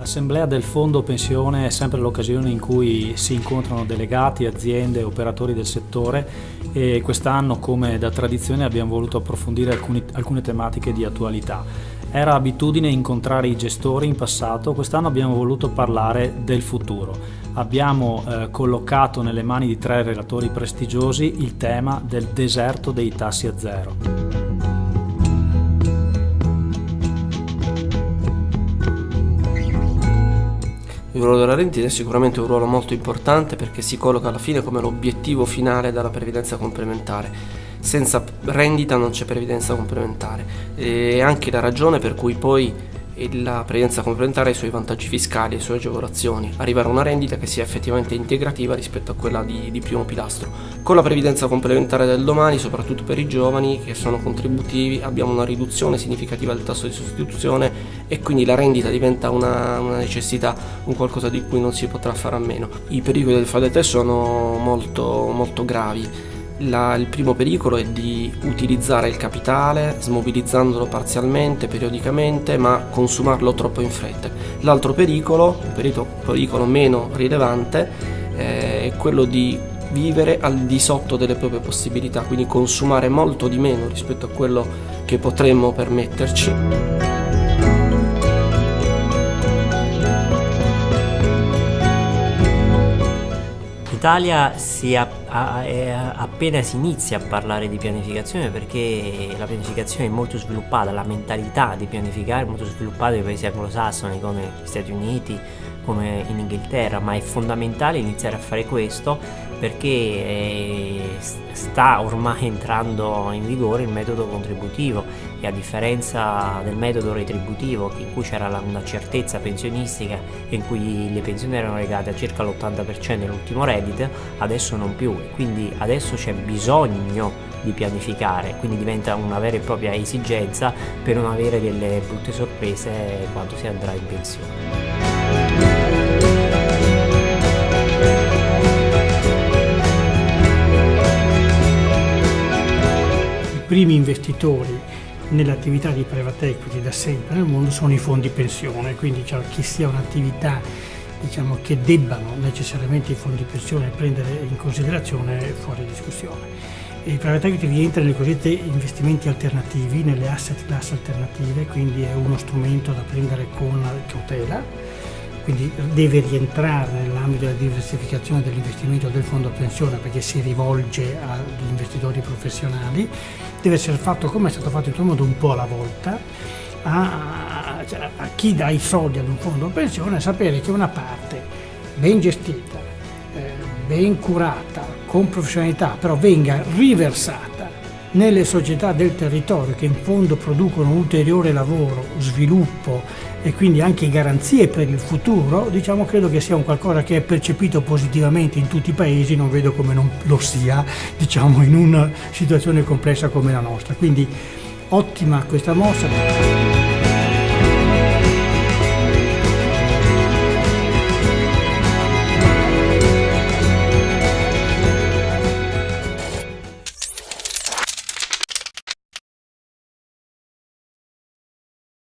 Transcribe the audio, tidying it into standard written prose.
L'assemblea del fondo pensione è sempre l'occasione in cui si incontrano delegati, aziende, operatori del settore e quest'anno, come da tradizione, abbiamo voluto approfondire alcune tematiche di attualità. Era abitudine incontrare i gestori in passato, quest'anno abbiamo voluto parlare del futuro. Abbiamo collocato nelle mani di 3 relatori prestigiosi il tema del deserto dei tassi a zero. Il ruolo della rendita è sicuramente un ruolo molto importante perché si colloca alla fine come l'obiettivo finale della previdenza complementare. Senza rendita non c'è previdenza complementare. È anche la ragione per cui poi la previdenza complementare ha i suoi vantaggi fiscali, le sue agevolazioni, arrivare a una rendita che sia effettivamente integrativa rispetto a quella di primo pilastro. Con la previdenza complementare del domani, soprattutto per i giovani che sono contributivi, abbiamo una riduzione significativa del tasso di sostituzione e quindi la rendita diventa una necessità, un qualcosa di cui non si potrà fare a meno. I pericoli del FADETE sono molto gravi. Il primo pericolo è di utilizzare il capitale smobilizzandolo parzialmente, periodicamente, ma consumarlo troppo in fretta. L'altro pericolo meno rilevante, è quello di vivere al di sotto delle proprie possibilità, quindi consumare molto di meno rispetto a quello che potremmo permetterci. L'Italia appena si inizia a parlare di pianificazione perché la pianificazione è molto sviluppata, la mentalità di pianificare è molto sviluppata nei paesi anglosassoni come gli Stati Uniti, come in Inghilterra, ma è fondamentale iniziare a fare questo perché sta ormai entrando in vigore il metodo contributivo e a differenza del metodo retributivo in cui c'era una certezza pensionistica e in cui le pensioni erano legate a circa l'80% dell'ultimo reddito, adesso non più, e quindi adesso c'è bisogno di pianificare, quindi diventa una vera e propria esigenza per non avere delle brutte sorprese quando si andrà in pensione. I primi investitori nell'attività di private equity da sempre nel mondo sono i fondi pensione, quindi che sia un'attività che debbano necessariamente i fondi pensione prendere in considerazione è fuori discussione. Il private equity rientra nei cosiddetti investimenti alternativi, nelle asset class alternative, quindi è uno strumento da prendere con cautela, quindi deve rientrare nell'ambito della diversificazione dell'investimento del fondo pensione perché si rivolge agli investitori professionali, deve essere fatto come è stato fatto in tutto il mondo, un po' alla volta, a chi dà i soldi ad un fondo pensione, sapere che una parte ben gestita, ben curata, con professionalità, però venga riversata nelle società del territorio che in fondo producono ulteriore lavoro, sviluppo e quindi anche garanzie per il futuro, credo che sia un qualcosa che è percepito positivamente in tutti i paesi, non vedo come non lo sia, in una situazione complessa come la nostra. Quindi ottima questa mossa.